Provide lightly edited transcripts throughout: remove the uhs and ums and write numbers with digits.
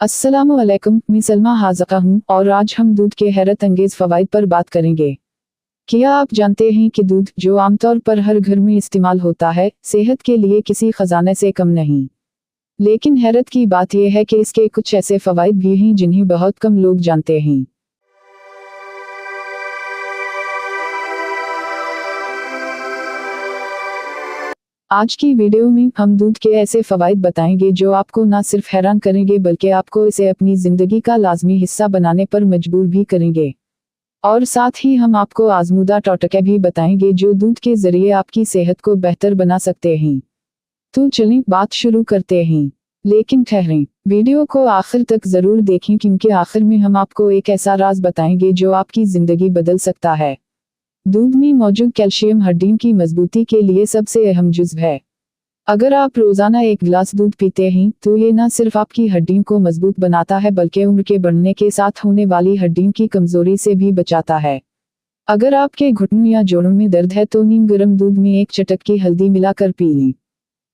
अस्सलामुअलैकुम, मैं सलमा हाज़िक़ा हूँ और आज हम दूध के हैरत अंगेज़ फ़वाइद पर बात करेंगे। क्या आप जानते हैं कि दूध, जो आमतौर पर हर घर में इस्तेमाल होता है, सेहत के लिए किसी ख़जाने से कम नहीं। लेकिन हैरत की बात यह है कि इसके कुछ ऐसे फ़वाइद भी हैं जिन्हें बहुत कम लोग जानते हैं। आज की वीडियो में हम दूध के ऐसे फ़वाइद बताएंगे जो आपको ना सिर्फ हैरान करेंगे बल्कि आपको इसे अपनी ज़िंदगी का लाज़मी हिस्सा बनाने पर मजबूर भी करेंगे। और साथ ही हम आपको आज़मूदा टोटके भी बताएंगे जो दूध के ज़रिए आपकी सेहत को बेहतर बना सकते हैं। तो चलें बात शुरू करते हैं। लेकिन ठहरें, वीडियो को आखिर तक ज़रूर देखें क्योंकि आखिर में हम आपको एक ऐसा राज बताएंगे जो आपकी ज़िंदगी बदल सकता है। दूध में मौजूद कैल्शियम हड्डियों की मजबूती के लिए सबसे अहम जुज़्व है। अगर आप रोज़ाना एक गिलास दूध पीते हैं तो ये न सिर्फ आपकी हड्डियों को मजबूत बनाता है बल्कि उम्र के बढ़ने के साथ होने वाली हड्डियों की कमज़ोरी से भी बचाता है। अगर आपके घुटनों या जोड़ों में दर्द है तो नीम गर्म दूध में एक चुटकी की हल्दी मिलाकर पी लें।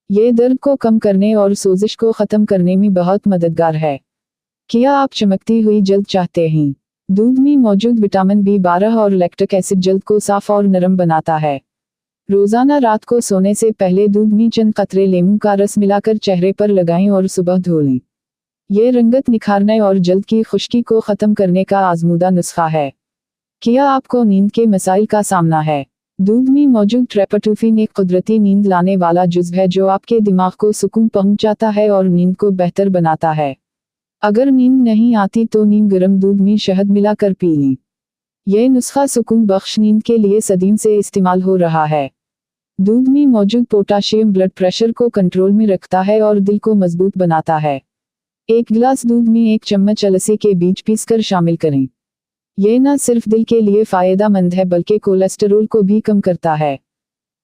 ये दर्द को कम करने और सोजिश को ख़त्म करने में बहुत मददगार है। क्या आप चमकती हुई जल्द चाहते हैं? दूध में मौजूद विटामिन B12 और लैक्टिक एसिड जल्द को साफ और नरम बनाता है। रोज़ाना रात को सोने से पहले दूध में चंद कतरे लेमू का रस मिलाकर चेहरे पर लगाएं और सुबह धो लें। ये रंगत निखारने और जल्द की खुश्की को ख़त्म करने का आज़मूदा नुस्खा है। क्या आपको नींद के मसाइल का सामना है? दूध में मौजूद ट्रेप्टोफैन एक कुदरती नींद लाने वाला जुज़्व है जो आपके दिमाग को सुकून पहुंचाता है और नींद को बेहतर बनाता है। अगर नींद नहीं आती तो नीम गर्म दूध में शहद मिलाकर पी लें। यह नुस्खा सुकून बख्श नींद के लिए सदियों से इस्तेमाल हो रहा है। दूध में मौजूद पोटाशियम ब्लड प्रेशर को कंट्रोल में रखता है और दिल को मजबूत बनाता है। एक गिलास दूध में एक चम्मच अलसी के बीज पीसकर शामिल करें। यह न सिर्फ दिल के लिए फ़ायदेमंद है बल्कि कोलेस्टेरोल को भी कम करता है।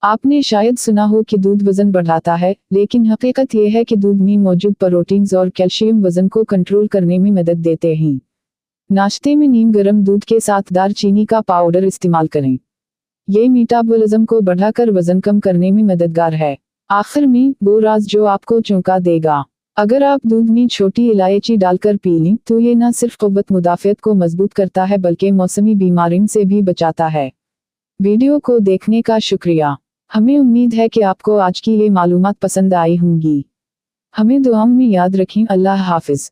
आपने शायद सुना हो कि दूध वज़न बढ़ाता है, लेकिन हकीकत यह है कि दूध में मौजूद प्रोटीन्स और कैल्शियम वज़न को कंट्रोल करने में मदद देते हैं। नाश्ते में नीम गर्म दूध के साथ दालचीनी का पाउडर इस्तेमाल करें। ये मेटाबॉलिज्म को बढ़ाकर वज़न कम करने में मददगार है। आखिर में वो राज जो आपको चौंका देगा। अगर आप दूध में छोटी इलायची डालकर पी लें तो ये न सिर्फ क़ुव्वत मुदाफ़ियत को मजबूत करता है बल्कि मौसमी बीमारियों से भी बचाता है। वीडियो को देखने का शुक्रिया। हमें उम्मीद है कि आपको आज की ये मालूमात पसंद आई होंगी। हमें दुआओं में याद रखें। अल्लाह हाफ़िज़।